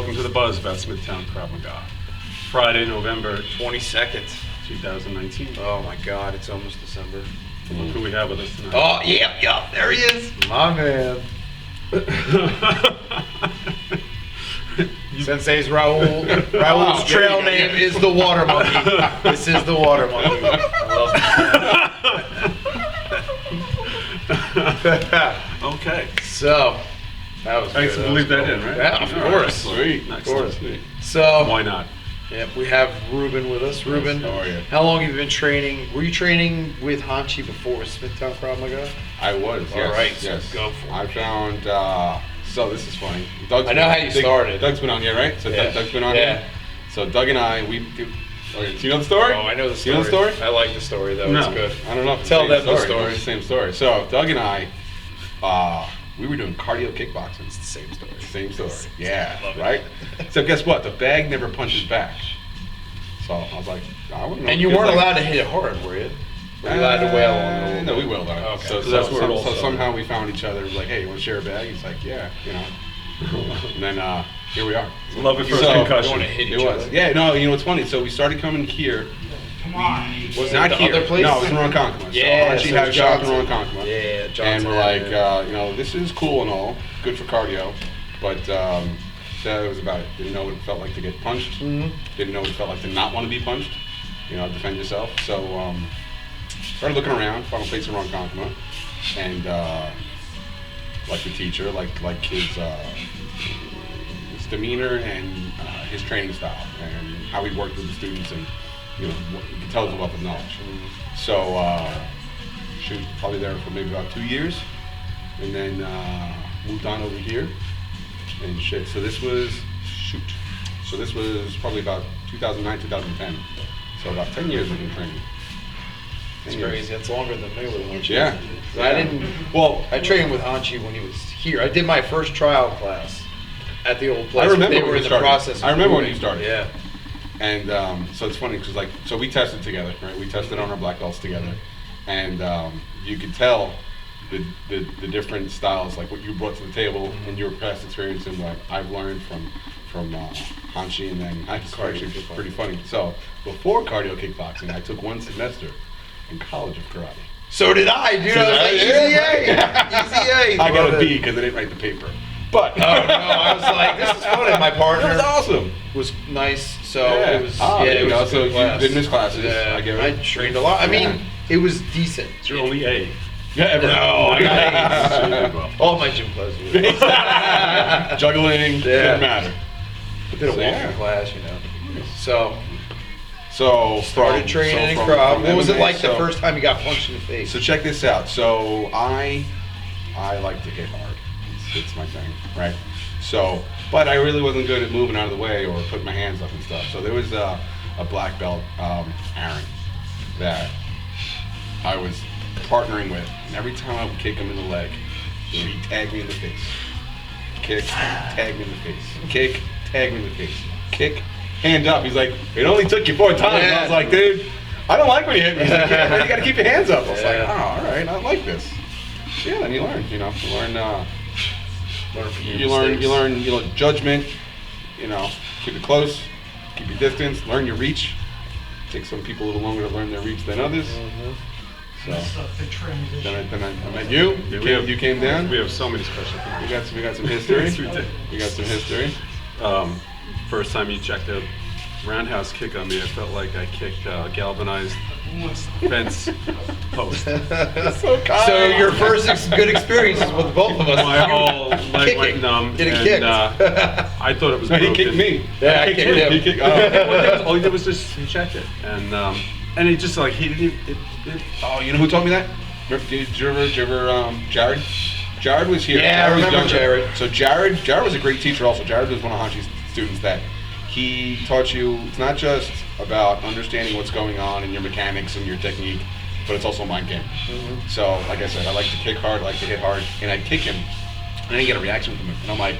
welcome to the buzz about Smithtown Krav Maga. Friday, November 22nd. 2019. Oh my God, it's almost December. Look who we have with us tonight. Oh, yeah, there he is. My man. Sensei's Raul. Raul's trail name is the Water Monkey. This is the Water Monkey. I love it. Okay. So, that was Thanks good. for believe that in, right? Yeah, of course. Sweet. Of course. Sweet. So, Why not? yeah, we have Ruben with us. Ruben, How are you? how long have you been training? Were you training with Hanchi before Smithtown Krav Maga? I was, yes. All right, so yes. go for it. I found, so this is funny. I know how you started. Doug's been on here, right? So Yeah. Doug's been on Yeah. here. So Doug and I, we do, okay, do you know the story? Oh, I know the story. You know the story? I like the story, though. No. It's good. I don't know if it's Tell the same them the story. story. It's the same story. So Doug and I, we were doing cardio kickboxing. It's the same story. Same story. Yeah, Love it. right? So guess what? The bag never punches back. So I was like, I wouldn't know. And you Because, weren't like, allowed to hit it hard, were you? Were you allowed to wail on it? No, we wailed on it. Okay. So, So that's where it all so started. somehow we found each other. Like, hey, you want to share a bag? He's like, yeah, you know. And then here we are. Love it for So- a concussion. You wanna hit It each was. other? Yeah, no, you know what's funny? So we started coming here. Was Not it the here. other place? No, it was in Ronkonkoma. Yeah, So Archie so had a shop in Johnson. Ronkonkoma. Yeah, Johnson. And we're like, yeah. you know, this is cool and all, good for cardio, but that was about it. Didn't know what it felt like to get punched. Mhm. Didn't know what it felt like to not want to be punched. You know, defend yourself. So started looking around, found a place in Ronkonkoma, and like the teacher, like his demeanor and his training style and how he worked with the students, and you know, you can tell his wealth of knowledge. So she was probably there for maybe about 2 years, and then moved on over here and shit. So this was probably about 2009, 2010. So about 10 years we've been training. It's 10 years. crazy. It's longer than me with Hanchi. Yeah. I didn't. Well, I trained with Hanchi when he was here. I did my first trial class at the old place. I remember they when were you in the started. process. Of I remember when moving. you started. Yeah. And so it's funny because so we tested together, right? We tested on our black belts together, and you could tell the different styles, like what you brought to the table and your past experience, and what I've learned from Hanchi, and then it's actually pretty funny. So before cardio kickboxing, I took 1 semester in College of Karate. So did I, dude. I was like, easy A. Easy A. I got Love a it. B because I didn't write the paper, but Oh, no. I was like, this is fun. And my it partner was awesome. was nice. So Yeah. it was. Ah, yeah, there it you was go. a So good you class. did miss classes, Yeah. I get it. I trained a lot. I mean, Yeah. it was decent. It's your only A. Yeah, No, I got Yeah. A's. All my gym classes. were- juggling Yeah. didn't matter. I did a So, walking yeah. class, you know. So So started training in from Krav. What was it MMA, like the so- first time you got punched in the face? So check this out. So I like to hit hard. It's my thing, right? So, but I really wasn't good at moving out of the way or putting my hands up and stuff. So there was a black belt, Aaron, that I was partnering with, and every time I would kick him in the leg, he'd tag me in the face. Kick, tag me in the face. Kick, tag me in the face. Kick, hand up. He's like, it only took you 4 times. Yeah. I was like, dude, I don't like when you hit me. He's like, yeah, man, you gotta keep your hands up. I was like, Yeah. oh, all right, I like this. Yeah, and you learn, you know, Learn from your you learn, mistakes. you know, judgment, you know, keep it close, keep your distance, learn your reach. Takes some people a little longer to learn their reach than others. Mhm. So The transition. then I met you. Yeah, You came down. We have so many special We people. got some history. It's ridiculous. We got some history. First time you checked a roundhouse kick on me, I felt like I kicked a galvanized fence post. So kind. So your first good experiences with both of us. My whole leg Kicking. went numb. Getting and, kicked. I thought it was No, broken. he kicked me. Yeah, I kicked him. He kicked, All he did was just he checked it, and he just like he didn't. oh, you know who told me that? Did you ever, Jared? Jared was here. Yeah, I Jared was remember younger. Jared. So Jared was a great teacher also. Jared was one of Hanchi's students that he taught you, it's not just about understanding what's going on and your mechanics and your technique, but it's also a mind game. Mm-hmm. So, like I said, I like to kick hard, I like to hit hard, and I'd kick him, and I didn't get a reaction from him. And I'm like,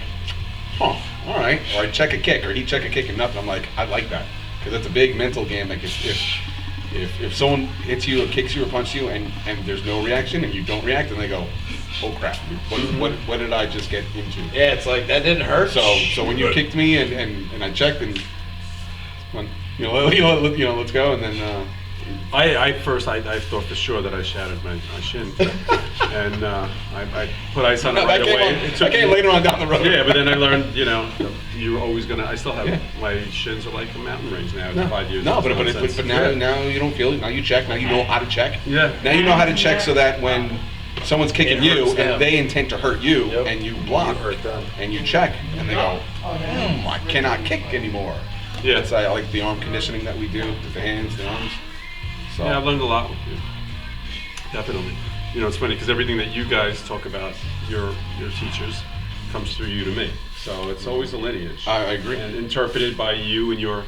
huh, all right. Or I'd check a kick, or he'd check a kick and nothing. I'm like, I like that. Because it's a big mental game. Like if someone hits you or kicks you or punches you and there's no reaction and you don't react, and they go, oh crap, what did I just get into? Yeah, it's like that didn't hurt. So when you kicked me and I checked and when let's go, and then I thought for sure that I shattered my shin, and I put ice on it right away. I came later on down the road. Yeah, but then I learned, you're always gonna. I still have my shins are like a mountain range now. It's 5 years. No, but now you don't feel it. Now you check. Now you know how to check. Yeah. Now you know how to check so that when someone's kicking you hurts them. and they intend to hurt you, and you block, You hurt them. and you check, and they go, I cannot kick anymore. Yeah. That's I like the arm conditioning that we do with the hands, the arms. So Yeah, I've learned a lot with you. Definitely. It's funny because everything that you guys talk about, your teachers, comes through you to me. So it's always a lineage. I agree. And interpreted by you and your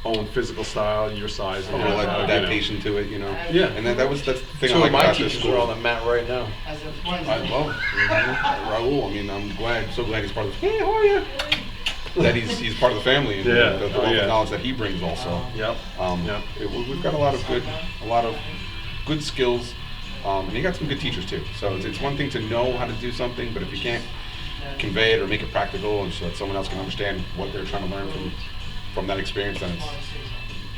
own physical style, your size, and like adaptation to it, Yeah. And that's the thing Two I like of my about this teachers school. are on the mat right now. I love Raul. I mean, I'm so glad he's part of the. Hey, how are you? That he's part of the family, and Yeah. the wealth of knowledge that he brings also. Yep. Yep. We've got a lot of good skills, and you got some good teachers too. So it's one thing to know how to do something, but if you can't convey it or make it practical, and so that someone else can understand what they're trying to learn from that experience, then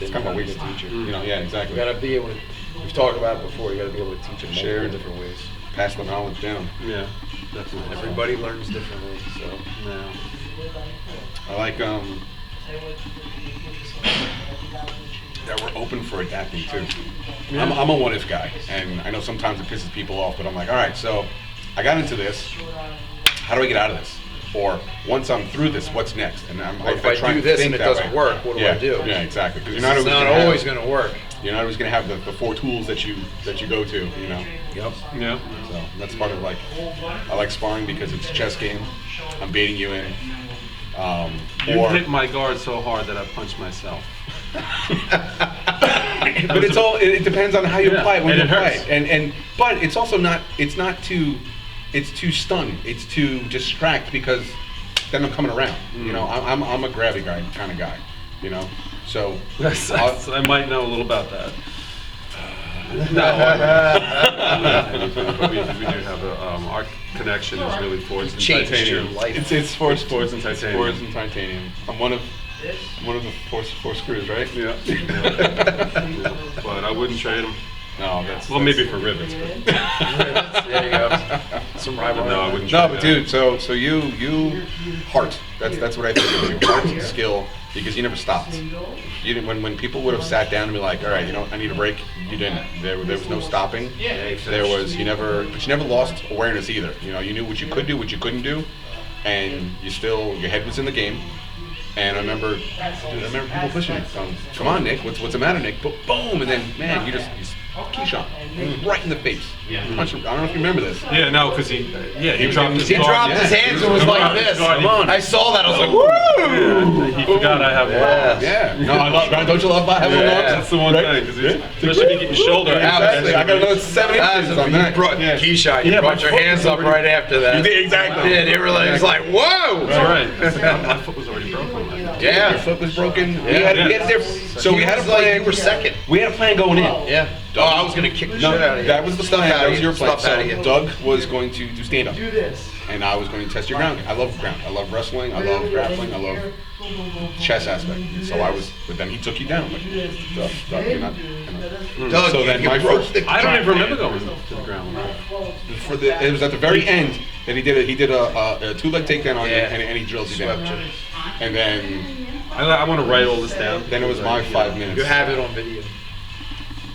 it's kind of a waste. teacher. Yeah, exactly. You gotta be able to. We've talked about it before. You gotta be able to teach it Share. multiple different ways. Pass the knowledge down. Yeah. Definitely. Everybody learns differently, so. Yeah. I like that we're open for adapting too. Yeah. I'm a what if guy, and I know sometimes it pisses people off, but I'm like, all right, so I got into this. How do I get out of this? Or once I'm through this, what's next? And Or if I try do to this think and it that doesn't way. work, what do I do? Yeah, exactly. Because It's not always gonna work. You're not always gonna have the 4 tools that you go to. Yep. Yeah. So that's part of I like sparring because it's a chess game. I'm baiting you in. You hit my guard so hard that I punched myself. But it depends on how you apply it when and you it apply hurts. it. But it's also not it's to stun. It's to distract because then I'm coming around. I'm a grabby guy kind of guy. So I might know a little about that. No, but we do have our connection is really forged in Changed titanium. your life. it's forged Forged in titanium. Forged in titanium. I'm one of the four screws, right? Yeah. But I wouldn't trade them. No, Well, maybe for rivets, but There you go. Some rivalry. no, I wouldn't. No, trade but that. dude, so you heart. That's what I think of you. Heart, skill, because you never stopped. You didn't, when people would have sat down and be like, all right, I need a break. You didn't. There was no stopping. There was you never lost awareness either. You knew what you could do, what you couldn't do, and your head was in the game. And I remember people pushing me. Come on, Nick. What's the matter, Nick? Boom, and then man, you key shot right in the face. Punch him. I don't know if you remember this. Yeah, no, because he dropped his He guard. dropped his hands and was like this. Come on. I saw that. I was like, woo! Yeah, he forgot I have one. Yeah. No, I love. Don't you love having one? That's the one thing, because especially if you get your shoulder. Exactly. I got another 7 inches on that. Key shot. You Yeah, brought my your foot hands was up already- right after that. You did, exactly. Yeah, they were like, it's like, whoa! That's right. My foot was already broken. Yeah, your foot was broken. We had so we had a He was like, plan. you were second. We had a plan going in. Yeah. Oh, I was gonna kick the No, shit out of you. that was the plan. That was your plan. Stuff out of So you. Doug was going to do stand up, and I was going to test your ground. I love ground. I love wrestling. I love grappling. I love chess aspect. So but then he took you down. Like, Doug, you're not. Doug, So then you my broke first- the I don't even remember going to the ground. It was at the very end that he did a 2-leg takedown on you, Yeah. and he drilled you down. Swept you. And then I want to write all this down. it was my 5 minutes. You have it on video.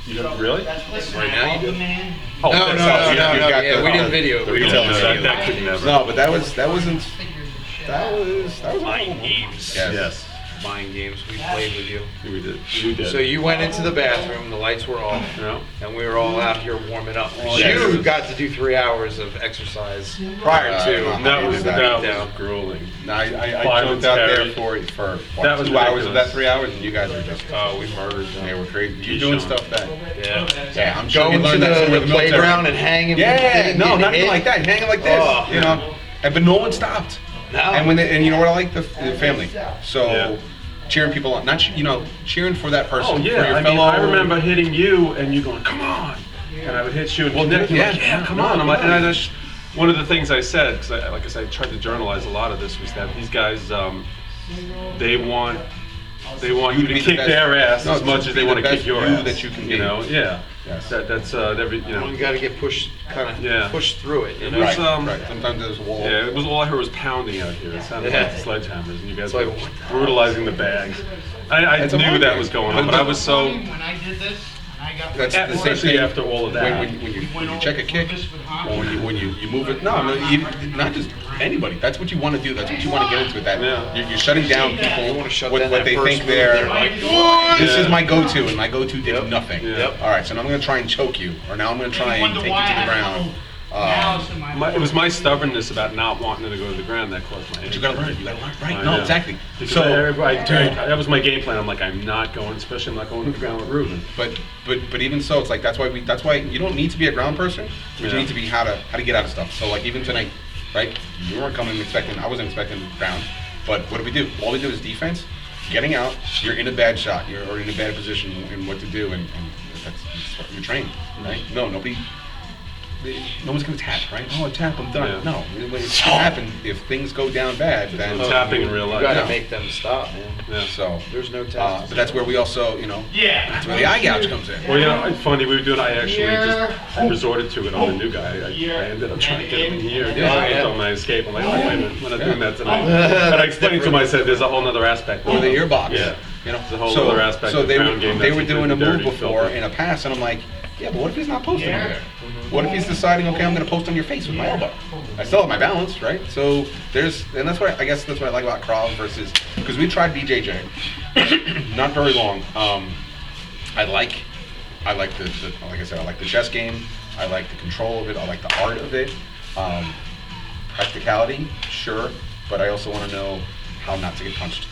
You don't, really? Right now you do. Oh, No, that's no, all. no, you no, got yeah, the- we didn't video. the We retail didn't video. That could never. No, but that wasn't. That was Mind games. Yes. Mind games. We played with you. We did. We did. So you went into the bathroom, the lights were off, Yeah. and we were all out here warming up. yes. You got to do 3 hours of exercise prior to. That was beatdown. grueling. No, I Violence jumped out there carried. for That was 2 hours of ridiculous. that 3 hours, and you guys were just We murdered them. they were crazy. Keyshawn. You're doing stuff that Yeah. I'm sure you Going to learned that somewhere the in military. playground and hanging. Yeah, no, not even hit. like that. Hanging like this, Oh. but no one stopped. No. And you know what I like the family. So Yeah. cheering people on, not cheering for that person. Oh for yeah, your I mean, fellow. I remember hitting you and you going, "Come on!" And I would hit you and Well, Nick would be yeah. like, "Yeah, come on!" I'm like, and I just one of the things I said, because like I said, I tried to journalize a lot of this, was that these guys, they want you to kick their ass as much as they want to kick your ass. That you can you know, yeah. Yes. That's every, you know. You got to get pushed, pushed through it. You know? was, right. Sometimes there's a wall. Yeah, it was all I heard was pounding out here. It sounded like sledgehammers, and you guys It's were like, what the brutalizing the bags. I It's a knew mind that game. was going on, but I was so. When I did this, and I got That's the same Especially thing after all of that. When you check a kick, or when you move it. No, not just anybody. That's what you want to do. That's what you want to get into. That you're shutting down people with what they think they're like. This is my go-to, and my go-to did nothing. Yep. All right, so now I'm going to try and choke you, or now I'm going to try and take you to the ground. It was my stubbornness about not wanting to go to the ground that caused my injury. You gotta learn. You gotta learn. Right? I No, know. exactly. Because So, that was my game plan. I'm like, I'm not going, especially I'm not going to the ground with Ruben. but even so, it's like that's why you don't need to be a ground person. But you need to be how to get out of stuff. So like even tonight, right? You weren't coming expecting. I wasn't expecting ground. But what do we do? All we do is defense. Getting out. You're in a bad shot. You're in a bad position in what to do, and that's you're trained, right? No, no one's gonna tap, right? Oh, a tap, I'm done. Yeah. No, it's gonna happen. If things go down bad, then Tapping in real You life. got to Yeah. make them stop, man. Yeah. So There's no test. but that's where we also, that's where the eye gouge comes in. Well, you know, it's funny, we were doing, I resorted to it on the new guy. I ended up trying to get him in here. On my escape. I'm like, oh, wait a minute, we're not doing that tonight. And I explained to him, I said, there's a whole other aspect. Or the earbox. Yeah. There's a whole other aspect So of they ground game they that's were doing a completely move dirty, before filthy. in a pass, and I'm like, yeah, but what if he's not posting on there? What if he's deciding, okay, I'm going to post on your face with my elbow? I still have my balance, right? So and that's what I guess that's what I like about Krav versus, because we tried BJJ, not very long. I like the like I said, I like the chess game. I like the control of it. I like the art of it. Practicality, sure, but I also want to know how not to get punched,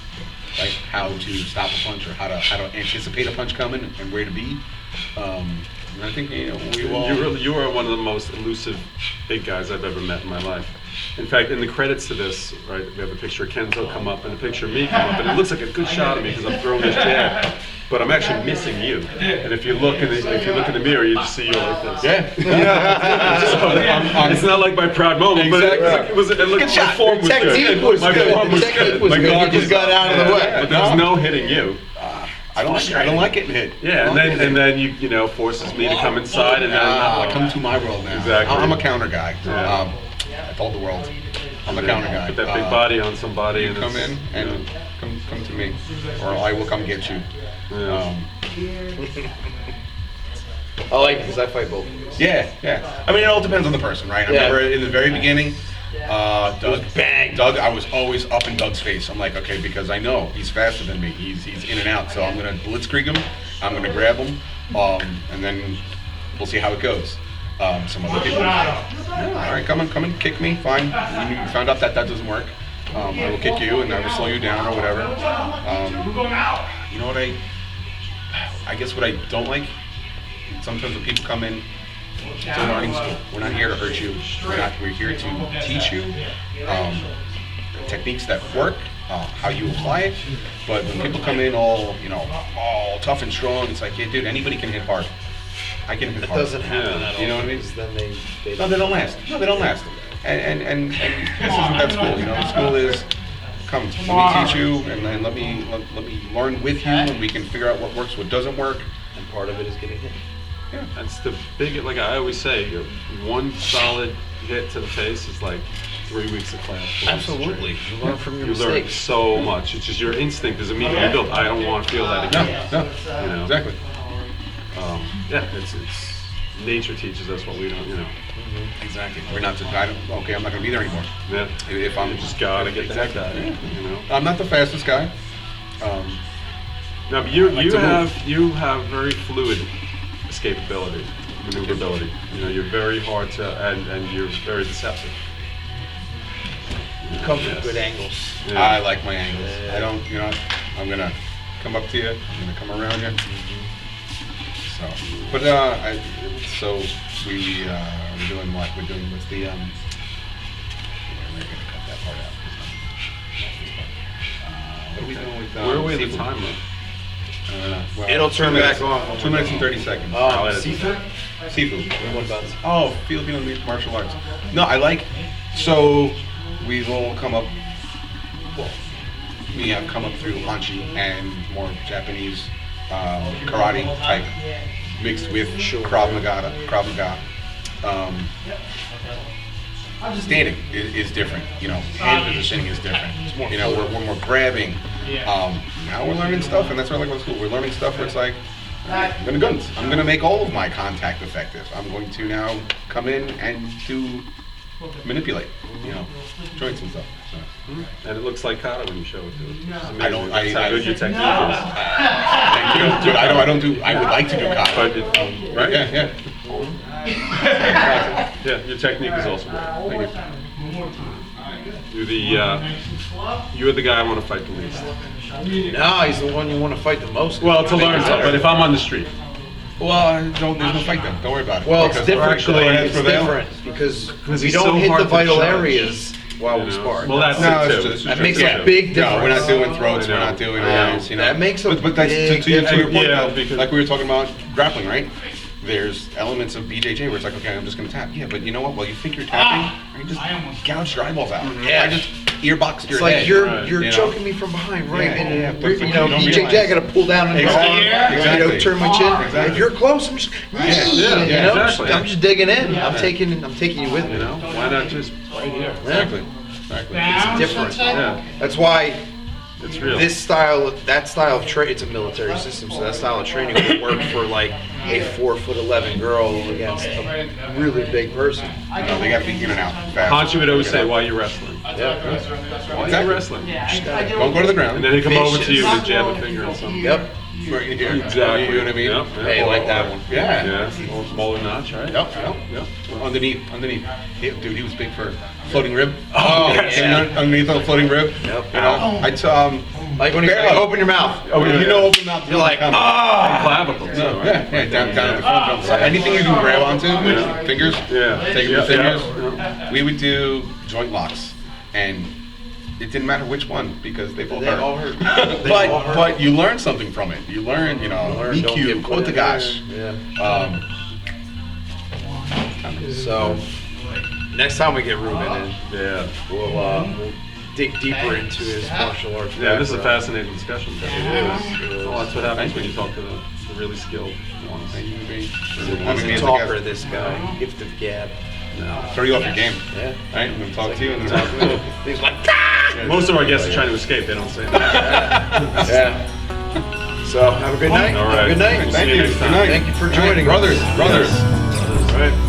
right? How to stop a punch, or how to anticipate a punch coming and where to be. And I think we all. You are one of the most elusive big guys I've ever met in my life. In fact, in the credits to this, right, we have a picture of Kenzo come up and a picture of me come up, and it looks like a good shot of me because I'm throwing this jab, but I'm actually missing you. And if you look in the mirror, you just see you like this. Yeah. It's not like my proud moment, but it looked my form was Technique good. was My good. form was Technique good. was My good. guard You just got out of the way. But there's no hitting you. I don't like getting hit. Yeah, and then you forces me to come inside, and then Come to my world now. Exactly. I'm a counter guy. Yeah. I told the world, I'm a counter guy. Put that big body on somebody, You and come in and come to me, or I will come get you. Yeah. I like it because I fight both ways. Yeah. I mean, it all depends on the person, right? I Yeah. remember in the very beginning, Doug, I was always up in Doug's face. I'm like, okay, because I know he's faster than me. He's in and out, so I'm gonna blitzkrieg him. I'm gonna grab him, and then we'll see how it goes. Some other people, all right, come and kick me. Fine. You found out that doesn't work. I will kick you, and I will slow you down or whatever. You know what I guess what I don't like. Sometimes when people come in, it's a learning school. We're not here to hurt you. We're here to teach you techniques that work, how you apply it. But when people come in all tough and strong, it's like, yeah, dude, anybody can hit hard. I can hit It hard. doesn't happen at all. You know what I mean? Because then they No, they don't last. And this isn't that school. The school is, come, let me teach you, and then let me learn with you, and we can figure out what works, what doesn't work. And part of it is getting hit. Yeah. That's the big, like I always say, one solid hit to the face is like 3 weeks of class. Absolutely. You learn from your You learn mistakes. so much. It's just your instinct is immediately built. I don't want to feel that again. No, exactly. It's nature teaches us what we don't, Exactly. We're not just, okay, I'm not going to be there anymore. Yeah. If I'm You just gotta get the heck out of it, I'm not the fastest guy. No, but you to have very fluid escapability, maneuverability. You're very hard to, and you're very deceptive. You come from Yes. good angles. Yeah. I like my angles. I don't, I'm going to come up to you. I'm going to come around you. So, but so we're doing what? We're doing what's the we're gonna cut that part out. What are we doing with Where are we in the seafood? time, though? Well, It'll turn 2 minutes. back on. 2 minutes and 30 seconds. I'll edit Seafood? Seafood. What about it? Oh, Filipino martial arts. No, I like. So we will come up. Well, we have come up through Hanchi and more Japanese karate type, mixed with Krav Maga. Standing is different. Hand positioning is different. We're more grabbing. Now we're learning stuff, and that's what I like about school. We're learning stuff where it's like, I'm gonna guns. I'm gonna make all of my contact effective. I'm going to now come in and manipulate, joints and stuff. So. And it looks like kata when you show it to us. I don't. That's how good your technique Thank you. Dude, I don't do. I would like to do is. kata. But right? Yeah. Yeah, your technique is also great. Thank you. You're the guy I want to fight the least. No, he's the one you want to fight the most. Well, to learn stuff, but if I'm on the street. Well, there's no fight then. Don't worry about it. Well, it's Because different. actually, It's prevail. different because we it's don't so hit hard the to vital judge, areas while we spar. Well, that's No, it it's too. just- That makes Yeah. a big difference. No, we're not doing throats. I We're know. not doing I know. hands. That makes a But that's big to your difference. point, Yeah, though, because- like we were talking about grappling, right? There's elements of BJJ where it's like, okay, I'm just gonna tap. Yeah, but you know what? Well, you think you're tapping, you just gouge your eyeballs out. Yeah. I just earbox your It's like head. you're Right. choking me from behind, right? Yeah, And yeah, but you you know, don't BJJ, realize. I gotta pull down and Exactly. Exactly. turn my chin. Exactly. If you're close, I'm just exactly. I'm just digging in. I'm taking you with me. Why not just right here? Exactly. Down, different. sunset. Yeah, That's why it's real. that style of training, it's a military system, so that style of training would work for like a 4'11" girl against a really big person. They got to be in and out fast. Hanchi would always say, "Why are you wrestling? Why are Exactly. you wrestling?" Don't go to the ground. And then he'd come over to you Vicious. and jab a finger or something. Yep. Right here. Exactly. You know what I mean? Yep, yep. Hey, like that one. Yeah. Yeah, a little smaller notch, right? Yep. Yep. Underneath. Dude, he was big for floating rib. Oh, yeah. Underneath on a floating rib. Yep. Like When you open your mouth. Oh, yeah. you know, open mouth. You're like, And clavicle, too, No, right? yeah, down at the front. So anything you can grab onto with your fingers, Yeah. take it with Yeah, fingers. yeah. We would do joint locks, and it didn't matter which one because they both They hurt. all hurt. They all hurt. But you learn something from it. You learn, Learn, don't EQ, get quote the put gosh. in. Yeah. Um, So next time we get Ruben in, Yeah. we'll dig deeper into his martial arts. Yeah, this is a background. fascinating discussion. It is. Well, that's what happens when you talk to the really skilled ones. thank you for being- He's a as talker, guest. this guy. Gift of gab. Throw you off your game. Yeah. Right? I'm gonna talk to you and then talk to me. He's like, Most of our guests are trying to escape. They don't say that. yeah. So have a good night. All Have a right. good night. We'll Thank see you you. next Good time. night. Thank you for Good night. joining us. Brothers. All right.